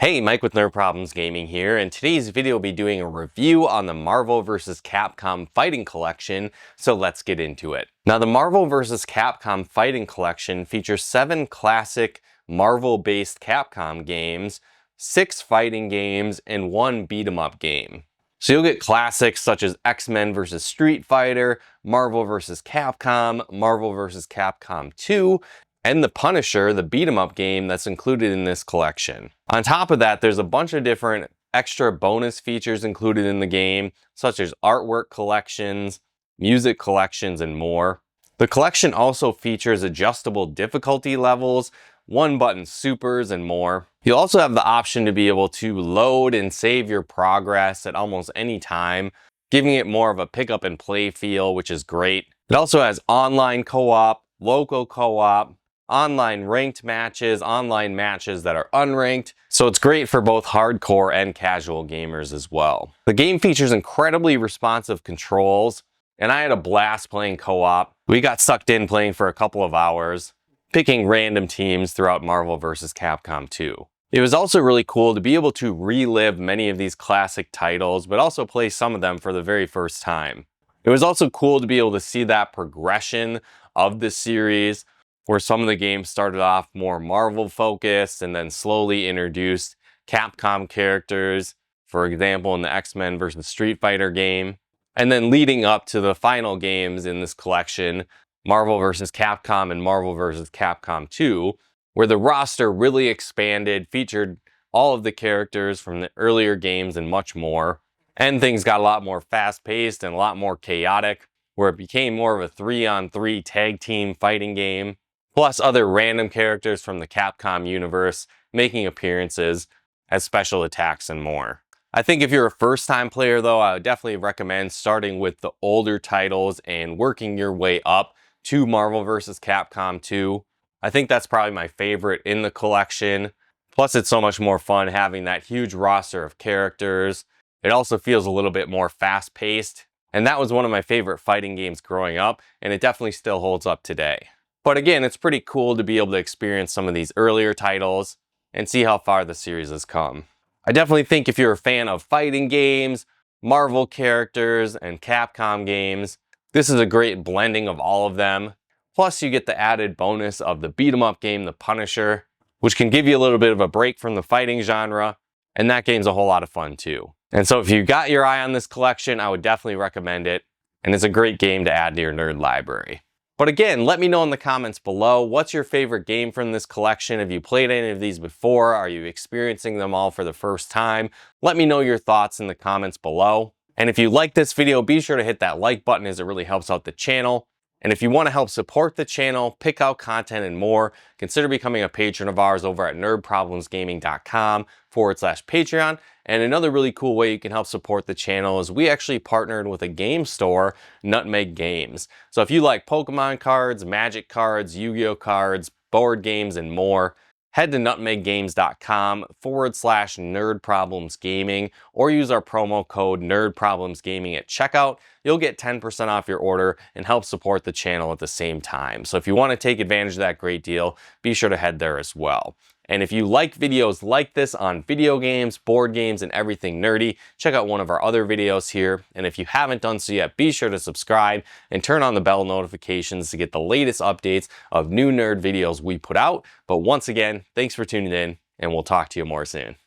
Hey, Mike with Nerd Problems Gaming here, and today's video will be doing a review on the Marvel vs. Capcom Fighting Collection, so let's get into it. Now, the Marvel vs. Capcom Fighting Collection features 7 classic Marvel-based Capcom games, 6 fighting games, and 1 beat-em-up game. So you'll get classics such as X-Men vs. Street Fighter, Marvel vs. Capcom, Marvel vs. Capcom 2, and the Punisher, the beat-em-up game that's included in this collection. On top of that, there's a bunch of different extra bonus features included in the game, such as artwork collections, music collections, and more. The collection also features adjustable difficulty levels, one-button supers, and more. You'll also have the option to be able to load and save your progress at almost any time, giving it more of a pick-up-and-play feel, which is great. It also has online co-op, local co-op, online ranked matches, online matches that are unranked, so it's great for both hardcore and casual gamers as well. The game features incredibly responsive controls, and I had a blast playing co-op. We got sucked in playing for a couple of hours, picking random teams throughout Marvel vs. Capcom 2. It was also really cool to be able to relive many of these classic titles, but also play some of them for the very first time. It was also cool to be able to see that progression of the series, where some of the games started off more Marvel focused and then slowly introduced Capcom characters, for example in the X-Men vs. Street Fighter game, and then leading up to the final games in this collection, Marvel vs. Capcom and Marvel vs. Capcom 2, where the roster really expanded, featured all of the characters from the earlier games and much more, and things got a lot more fast-paced and a lot more chaotic, where it became more of a 3-on-3 tag team fighting game, plus other random characters from the Capcom universe making appearances as special attacks and more. I think if you're a first-time player though, I would definitely recommend starting with the older titles and working your way up to Marvel vs. Capcom 2. I think that's probably my favorite in the collection. Plus it's so much more fun having that huge roster of characters. It also feels a little bit more fast-paced, and that was one of my favorite fighting games growing up, and it definitely still holds up today. But again, it's pretty cool to be able to experience some of these earlier titles and see how far the series has come. I definitely think if you're a fan of fighting games, Marvel characters, and Capcom games, this is a great blending of all of them. Plus you get the added bonus of the beat-em-up game, the Punisher, which can give you a little bit of a break from the fighting genre, and that game's a whole lot of fun too. And so if you got your eye on this collection, I would definitely recommend it, and it's a great game to add to your nerd library. But again, let me know in the comments below, what's your favorite game from this collection? Have you played any of these before? Are you experiencing them all for the first time? Let me know your thoughts in the comments below. And if you like this video, be sure to hit that like button as it really helps out the channel. And if you want to help support the channel, pick out content and more, consider becoming a patron of ours over at nerdproblemsgaming.com/Patreon. And another really cool way you can help support the channel is we actually partnered with a game store, Nutmeg Games. So if you like Pokemon cards, Magic cards, Yu-Gi-Oh cards, board games, and more, head to nutmeggames.com/nerdproblemsgaming or use our promo code nerdproblemsgaming at checkout. You'll get 10% off your order and help support the channel at the same time. So if you want to take advantage of that great deal, be sure to head there as well. And if you like videos like this on video games, board games, and everything nerdy, check out one of our other videos here. And if you haven't done so yet, be sure to subscribe and turn on the bell notifications to get the latest updates of new nerd videos we put out. But once again, thanks for tuning in, and we'll talk to you more soon.